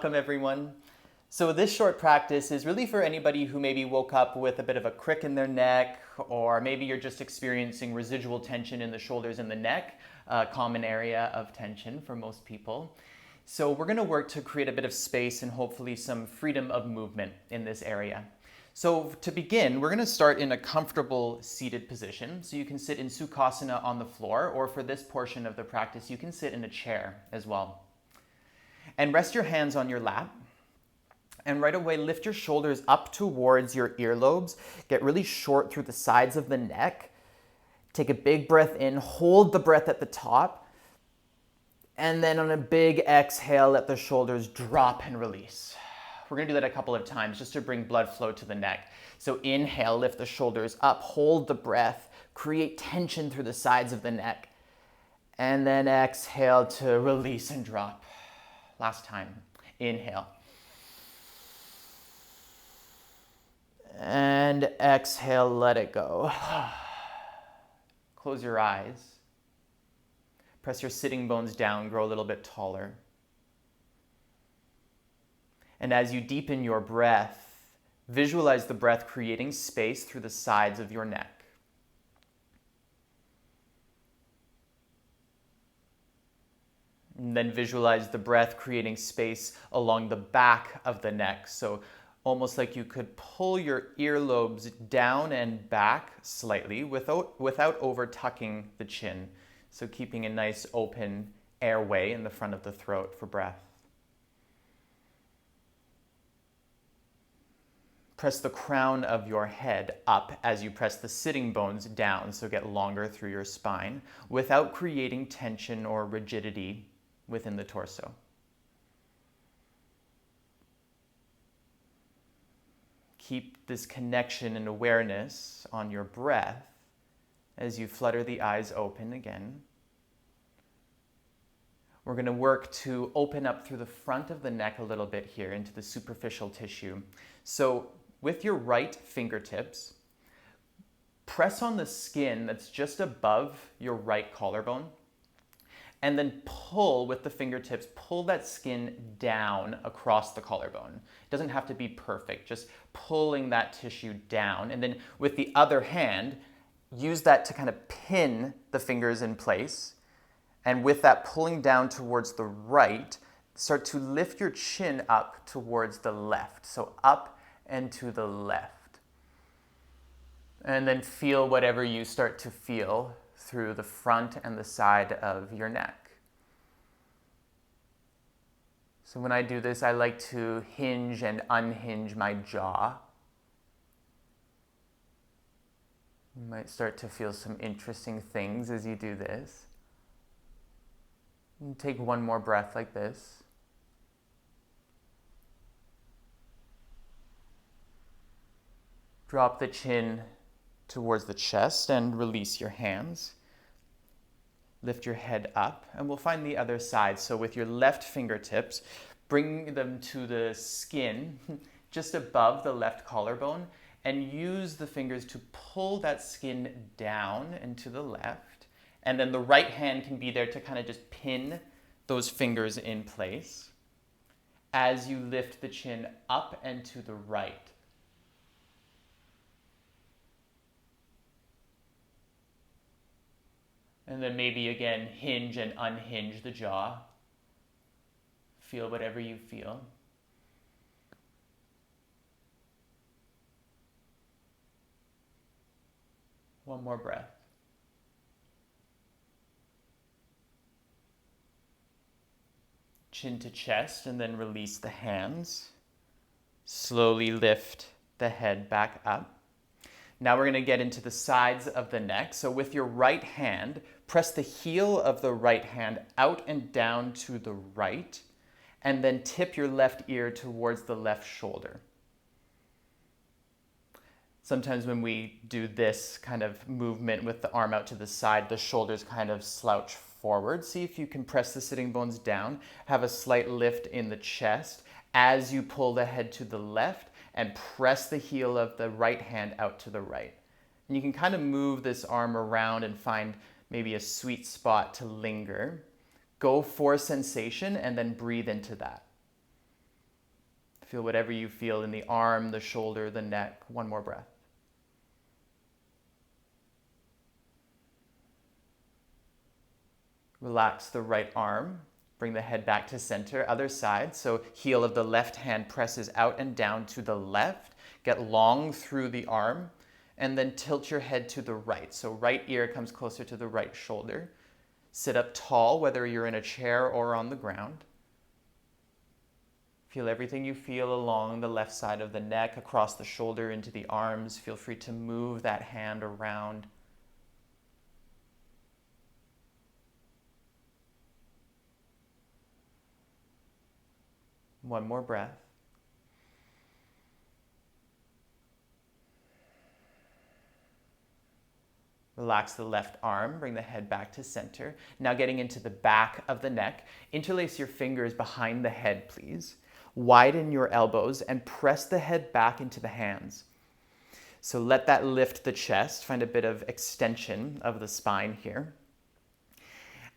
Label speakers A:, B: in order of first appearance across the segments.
A: welcome everyone. So this short practice is really for anybody who maybe woke up with a bit of a crick in their neck, or maybe you're just experiencing residual tension in the shoulders and the neck, a common area of tension for most people. So we're going to work to create a bit of space and hopefully some freedom of movement in this area. So to begin, we're going to start in a comfortable seated position. So you can sit in Sukhasana on the floor, or for this portion of the practice, you can sit in a chair as well. And rest your hands on your lap. And right away, lift your shoulders up towards your earlobes. Get really short through the sides of the neck. Take a big breath in, hold the breath at the top. And then on a big exhale, let the shoulders drop and release. We're going to do that a couple of times just to bring blood flow to the neck. So inhale, lift the shoulders up, hold the breath, create tension through the sides of the neck. And then exhale to release and drop. Last time. Inhale. And exhale, let it go. Close your eyes. Press your sitting bones down, grow a little bit taller. And as you deepen your breath, visualize the breath creating space through the sides of your neck. And then visualize the breath creating space along the back of the neck. So almost like you could pull your earlobes down and back slightly without over tucking the chin. So keeping a nice open airway in the front of the throat for breath. Press the crown of your head up as you press the sitting bones down, so get longer through your spine without creating tension or rigidity within the torso. Keep this connection and awareness on your breath as you flutter the eyes open again. We're going to work to open up through the front of the neck a little bit here into the superficial tissue. So with your right fingertips, press on the skin that's just above your right collarbone, and then pull with the fingertips, pull that skin down across the collarbone. It doesn't have to be perfect, just pulling that tissue down. And then with the other hand, use that to kind of pin the fingers in place. And with that pulling down towards the right, start to lift your chin up towards the left. So up and to the left. And then feel whatever you start to feel through the front and the side of your neck. So when I do this, I like to hinge and unhinge my jaw. You might start to feel some interesting things as you do this. And take one more breath like this. Drop the chin towards the chest and release your hands. Lift your head up, and we'll find the other side. So with your left fingertips, bring them to the skin just above the left collarbone, and use the fingers to pull that skin down and to the left. And then the right hand can be there to kind of just pin those fingers in place as you lift the chin up and to the right. And then maybe again, hinge and unhinge the jaw. Feel whatever you feel. One more breath. Chin to chest, and then release the hands. Slowly lift the head back up. Now we're going to get into the sides of the neck. So with your right hand, press the heel of the right hand out and down to the right, and then tip your left ear towards the left shoulder. Sometimes when we do this kind of movement with the arm out to the side, the shoulders kind of slouch forward. See if you can press the sitting bones down, have a slight lift in the chest as you pull the head to the left, and press the heel of the right hand out to the right. And you can kind of move this arm around and find maybe a sweet spot to linger. Go for sensation and then breathe into that. Feel whatever you feel in the arm, the shoulder, the neck. One more breath. Relax the right arm. Bring the head back to center. Other side. So heel of the left hand presses out and down to the left. Get long through the arm. And then tilt your head to the right. So right ear comes closer to the right shoulder. Sit up tall, whether you're in a chair or on the ground. Feel everything you feel along the left side of the neck, across the shoulder, into the arms. Feel free to move that hand around. One more breath. Relax the left arm, bring the head back to center. Now getting into the back of the neck. Interlace your fingers behind the head, please. Widen your elbows and press the head back into the hands. So let that lift the chest. Find a bit of extension of the spine here.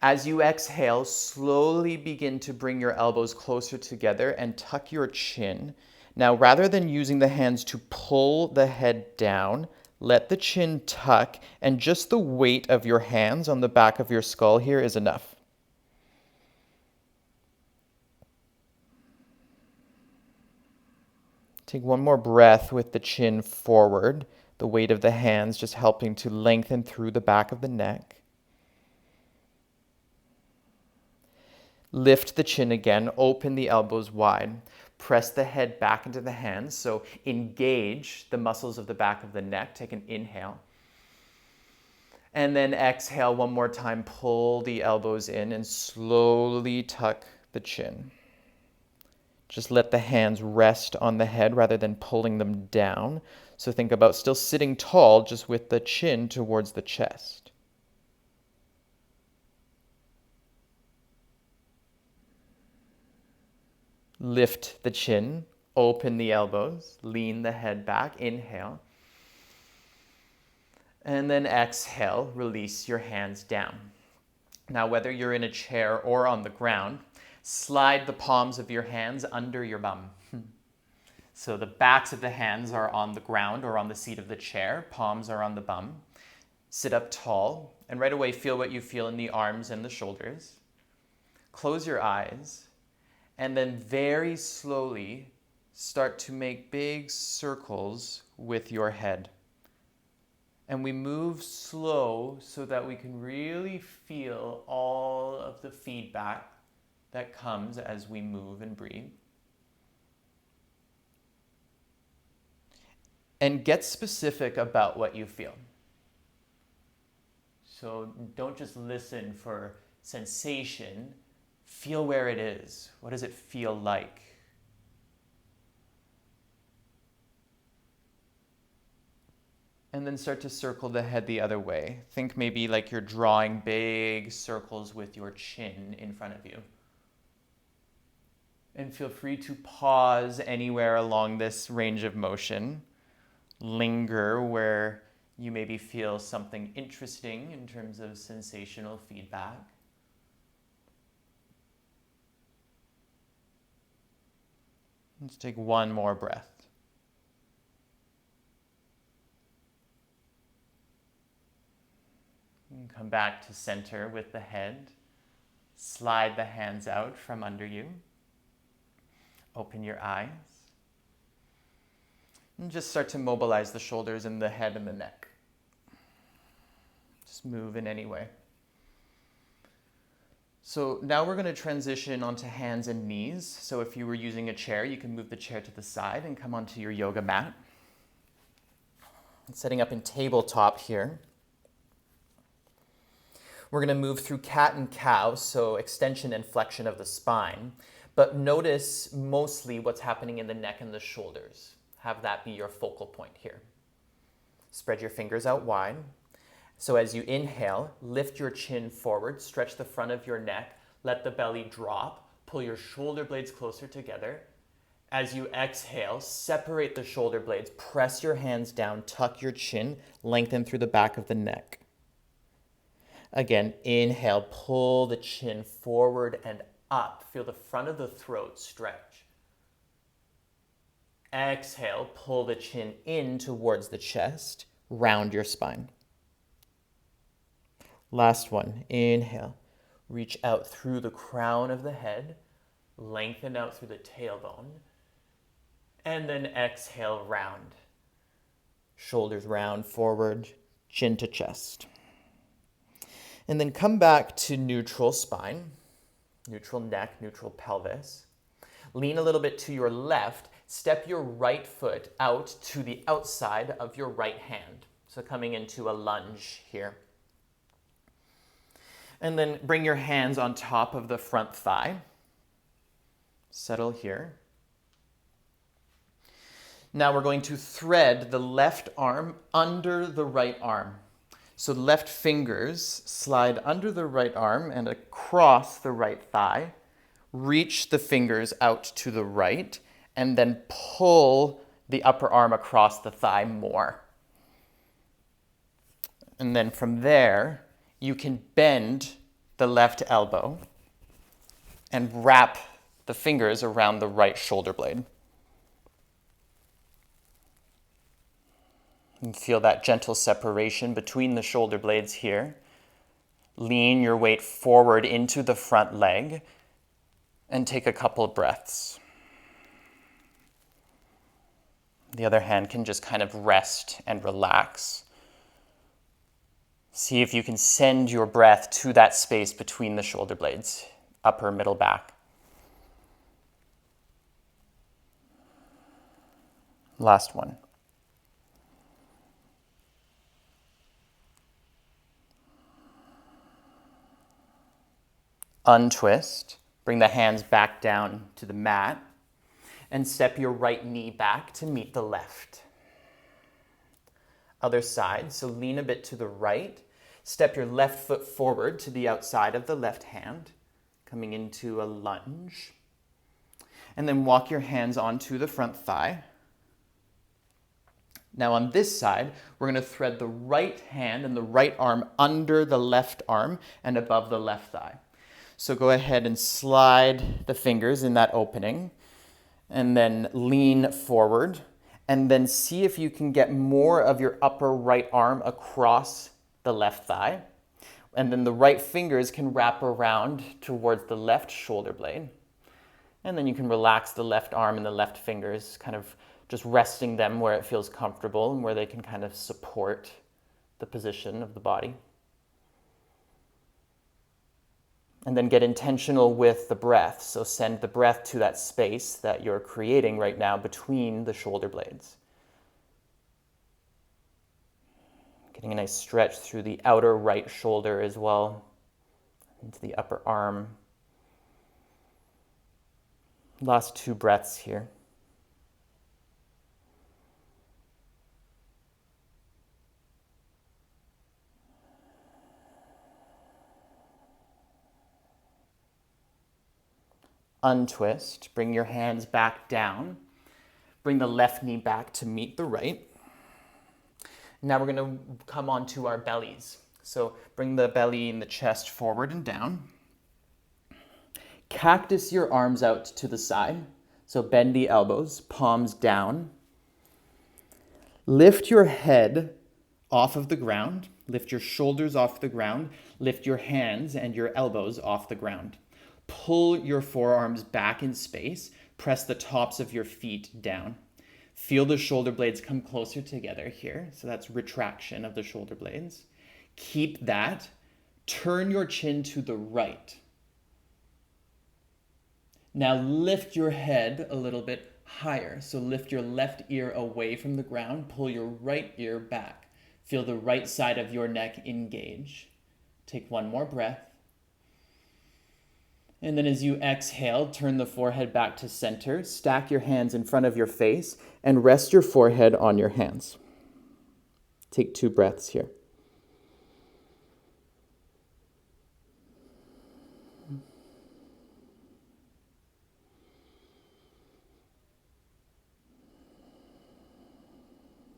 A: As you exhale, slowly begin to bring your elbows closer together and tuck your chin. Now, rather than using the hands to pull the head down, let the chin tuck, and just the weight of your hands on the back of your skull here is enough. Take one more breath with the chin forward, the weight of the hands just helping to lengthen through the back of the neck. Lift the chin again, open the elbows wide. Press the head back into the hands, so engage the muscles of the back of the neck. Take an inhale. And then exhale one more time, pull the elbows in and slowly tuck the chin. Just let the hands rest on the head rather than pulling them down. So think about still sitting tall, just with the chin towards the chest. Lift the chin, open the elbows, lean the head back, inhale. And then exhale, release your hands down. Now, whether you're in a chair or on the ground, slide the palms of your hands under your bum. So the backs of the hands are on the ground or on the seat of the chair, palms are on the bum. Sit up tall, and right away feel what you feel in the arms and the shoulders. Close your eyes. And then very slowly start to make big circles with your head. And we move slow so that we can really feel all of the feedback that comes as we move and breathe. And get specific about what you feel. So don't just listen for sensation. Feel where it is. What does it feel like? And then start to circle the head the other way. Think maybe like you're drawing big circles with your chin in front of you. And feel free to pause anywhere along this range of motion. Linger where you maybe feel something interesting in terms of sensational feedback. Let's take one more breath. And come back to center with the head. Slide the hands out from under you. Open your eyes. And just start to mobilize the shoulders and the head and the neck. Just move in any way. So now we're going to transition onto hands and knees. So if you were using a chair, you can move the chair to the side and come onto your yoga mat. Setting up in tabletop here. We're going to move through cat and cow, so extension and flexion of the spine. But notice mostly what's happening in the neck and the shoulders. Have that be your focal point here. Spread your fingers out wide. So as you inhale, lift your chin forward, stretch the front of your neck, let the belly drop, pull your shoulder blades closer together. As you exhale, separate the shoulder blades, press your hands down, tuck your chin, lengthen through the back of the neck. Again, inhale, pull the chin forward and up. Feel the front of the throat stretch. exhale, pull the chin in towards the chest, round your spine. Last one, inhale, reach out through the crown of the head, lengthen out through the tailbone, and then exhale, round. Shoulders round forward, chin to chest. And then come back to neutral spine, neutral neck, neutral pelvis. Lean a little bit to your left. Step your right foot out to the outside of your right hand. So coming into a lunge here. And then bring your hands on top of the front thigh. Settle here. Now we're going to thread the left arm under the right arm. So left fingers slide under the right arm and across the right thigh. Reach the fingers out to the right and then pull the upper arm across the thigh more. And then from there, you can bend the left elbow and wrap the fingers around the right shoulder blade. And feel that gentle separation between the shoulder blades here. Lean your weight forward into the front leg and take a couple of breaths. The other hand can just kind of rest and relax. See if you can send your breath to that space between the shoulder blades, upper, middle, back. Last one. Untwist, bring the hands back down to the mat, and step your right knee back to meet the left. Other side, so lean a bit to the right, step your left foot forward to the outside of the left hand, coming into a lunge, and then walk your hands onto the front thigh. Now on this side, we're going to thread the right hand and the right arm under the left arm and above the left thigh. So go ahead and slide the fingers in that opening and then lean forward and then see if you can get more of your upper right arm across the left thigh. And then the right fingers can wrap around towards the left shoulder blade. And then you can relax the left arm and the left fingers, kind of just resting them where it feels comfortable and where they can kind of support the position of the body. And then get intentional with the breath. So send the breath to that space that you're creating right now between the shoulder blades. Getting a nice stretch through the outer right shoulder as well, into the upper arm. Last 2 breaths here. Untwist, bring your hands back down. Bring the left knee back to meet the right. Now we're going to come onto our bellies. So bring the belly and the chest forward and down. Cactus your arms out to the side. So bend the elbows, palms down. Lift your head off of the ground. Lift your shoulders off the ground. Lift your hands and your elbows off the ground. Pull your forearms back in space. Press the tops of your feet down. Feel the shoulder blades come closer together here. So that's retraction of the shoulder blades. Keep that. Turn your chin to the right. Now lift your head a little bit higher. So lift your left ear away from the ground. Pull your right ear back. Feel the right side of your neck engage. Take one more breath. And then as you exhale, turn the forehead back to center, stack your hands in front of your face, and rest your forehead on your hands. Take 2 breaths here.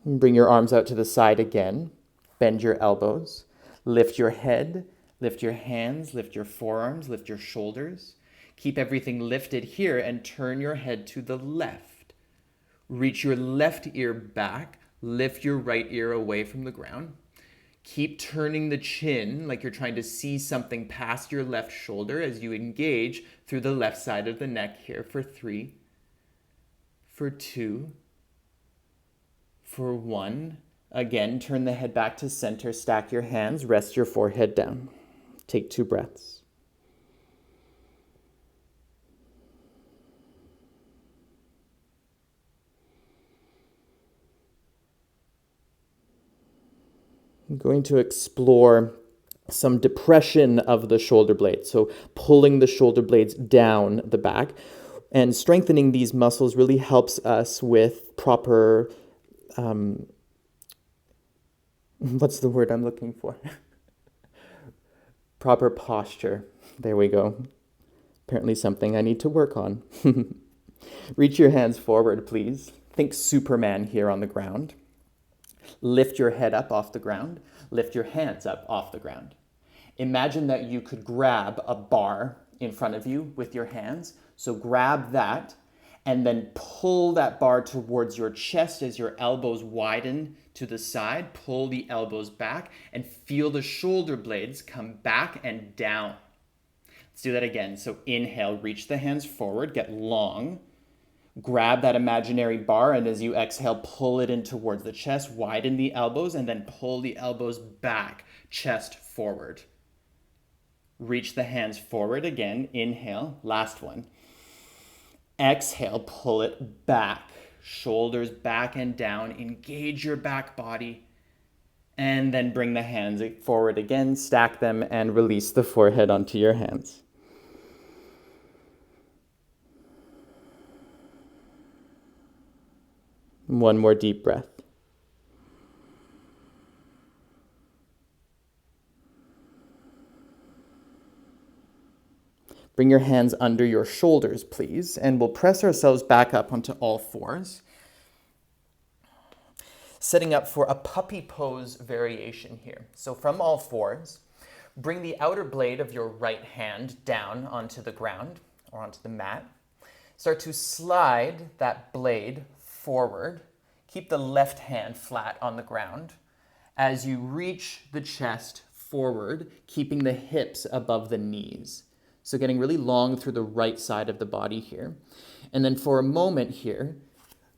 A: And bring your arms out to the side again. Bend your elbows. Lift your head. Lift your hands, lift your forearms, lift your shoulders. Keep everything lifted here and turn your head to the left. Reach your left ear back, lift your right ear away from the ground. Keep turning the chin like you're trying to see something past your left shoulder as you engage through the left side of the neck here for 3, for 2, for 1. Again, turn the head back to center, stack your hands, rest your forehead down. Take 2 breaths. I'm going to explore some depression of the shoulder blades, so pulling the shoulder blades down the back. And strengthening these muscles really helps us with proper, what's the word I'm looking for? Proper posture. There we go. Apparently something I need to work on. Reach your hands forward, please. Think Superman here on the ground. Lift your head up off the ground. Lift your hands up off the ground. Imagine that you could grab a bar in front of you with your hands. So grab that and then pull that bar towards your chest as your elbows widen to the side. Pull the elbows back and feel the shoulder blades come back and down. Let's do that again. So inhale, reach the hands forward, get long. Grab that imaginary bar, and as you exhale, pull it in towards the chest, widen the elbows, and then pull the elbows back, chest forward. Reach the hands forward again, inhale, last one. Exhale, pull it back, shoulders back and down, engage your back body, and then bring the hands forward again, stack them, and release the forehead onto your hands. One more deep breath. Bring your hands under your shoulders, please, and we'll press ourselves back up onto all fours. Setting up for a puppy pose variation here. So from all fours, bring the outer blade of your right hand down onto the ground or onto the mat. Start to slide that blade forward. Keep the left hand flat on the ground as you reach the chest forward, keeping the hips above the knees. So getting really long through the right side of the body here. And then for a moment here,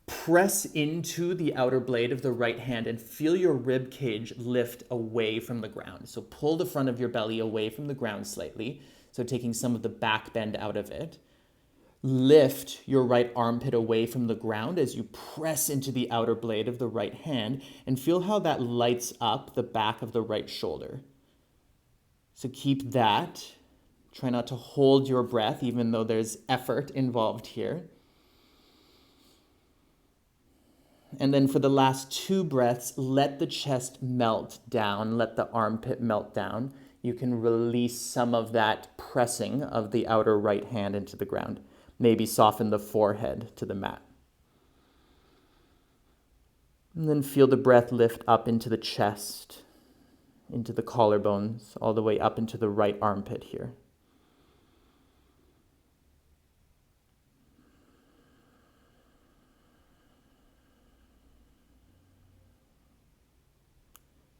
A: press into the outer blade of the right hand and feel your rib cage lift away from the ground. So pull the front of your belly away from the ground slightly. So taking some of the back bend out of it. Lift your right armpit away from the ground as you press into the outer blade of the right hand and feel how that lights up the back of the right shoulder. So keep that. Try not to hold your breath even though there's effort involved here. And then for the last 2 breaths, let the chest melt down, let the armpit melt down. You can release some of that pressing of the outer right hand into the ground. Maybe soften the forehead to the mat. And then feel the breath lift up into the chest, into the collarbones, all the way up into the right armpit here.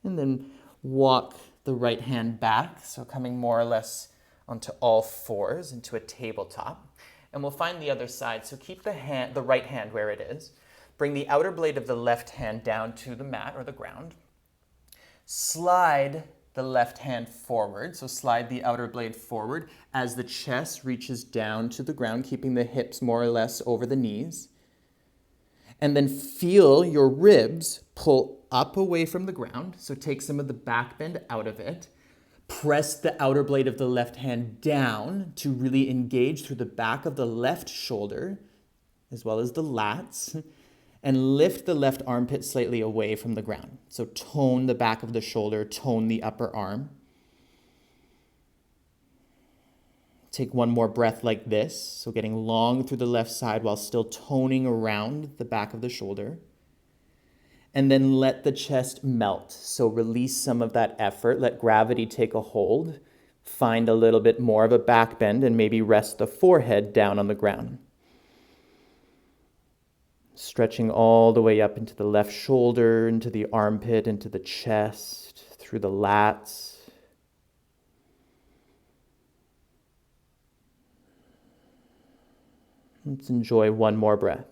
A: And then walk the right hand back, so coming more or less onto all fours into a tabletop. And we'll find the other side. So keep the right hand where it is. Bring the outer blade of the left hand down to the mat or the ground. Slide the left hand forward. So slide the outer blade forward as the chest reaches down to the ground, keeping the hips more or less over the knees. And then feel your ribs pull up away from the ground. So take some of the back bend out of it. Press the outer blade of the left hand down to really engage through the back of the left shoulder, as well as the lats, and lift the left armpit slightly away from the ground. So tone the back of the shoulder, tone the upper arm. Take one more breath like this, so getting long through the left side while still toning around the back of the shoulder. And then let the chest melt. So release some of that effort. Let gravity take a hold. Find a little bit more of a back bend and maybe rest the forehead down on the ground. Stretching all the way up into the left shoulder, into the armpit, into the chest, through the lats. Let's enjoy one more breath.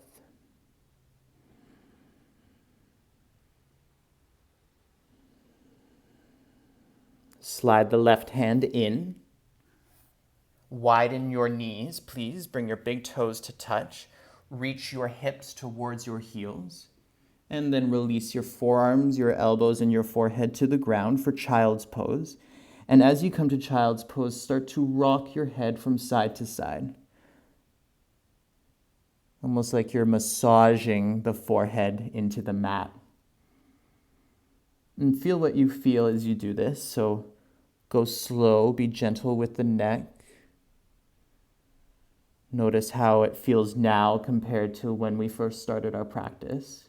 A: Slide the left hand in. Widen your knees, please. Bring your big toes to touch. Reach your hips towards your heels. And then release your forearms, your elbows, and your forehead to the ground for child's pose. And as you come to child's pose, start to rock your head from side to side. Almost like you're massaging the forehead into the mat. And feel what you feel as you do this. So go slow, be gentle with the neck. Notice how it feels now compared to when we first started our practice.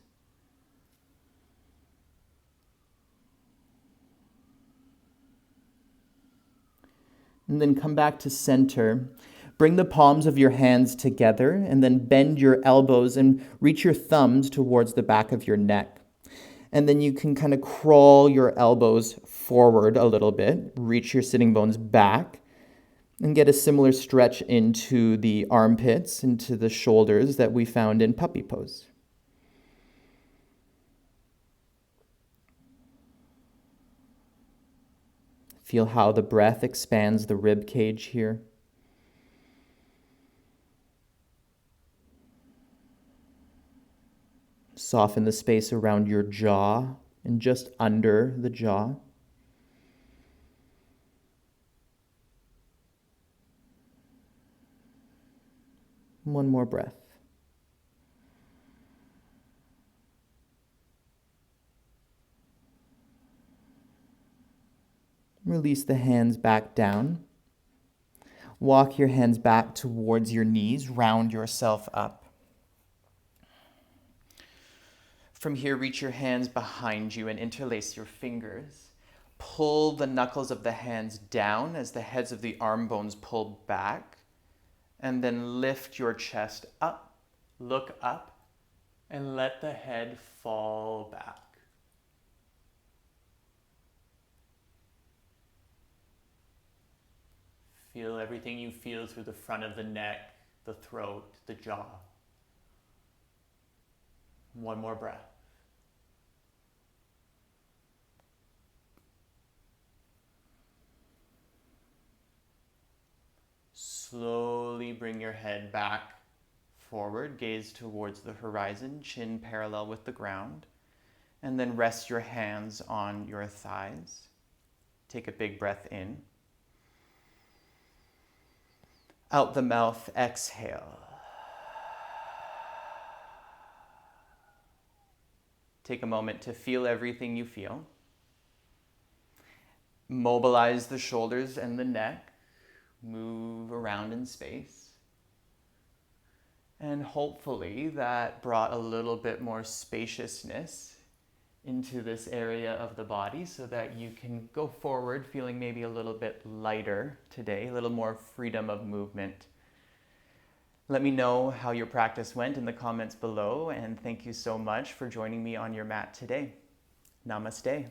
A: And then come back to center. Bring the palms of your hands together and then bend your elbows and reach your thumbs towards the back of your neck. And then you can kind of crawl your elbows forward a little bit, reach your sitting bones back, and get a similar stretch into the armpits, into the shoulders that we found in puppy pose. Feel how the breath expands the rib cage here. Soften the space around your jaw and just under the jaw. One more breath. Release the hands back down. Walk your hands back towards your knees. Round yourself up. From here, reach your hands behind you and interlace your fingers. Pull the knuckles of the hands down as the heads of the arm bones pull back. And then lift your chest up. Look up and let the head fall back. Feel everything you feel through the front of the neck, the throat, the jaw. One more breath. Slowly bring your head back forward, gaze towards the horizon, chin parallel with the ground, and then rest your hands on your thighs. Take a big breath in. Out the mouth, exhale. Take a moment to feel everything you feel. Mobilize the shoulders and the neck. Move around in space. And hopefully that brought a little bit more spaciousness into this area of the body so that you can go forward feeling maybe a little bit lighter today, a little more freedom of movement. Let me know how your practice went in the comments below, and thank you so much for joining me on your mat today. Namaste.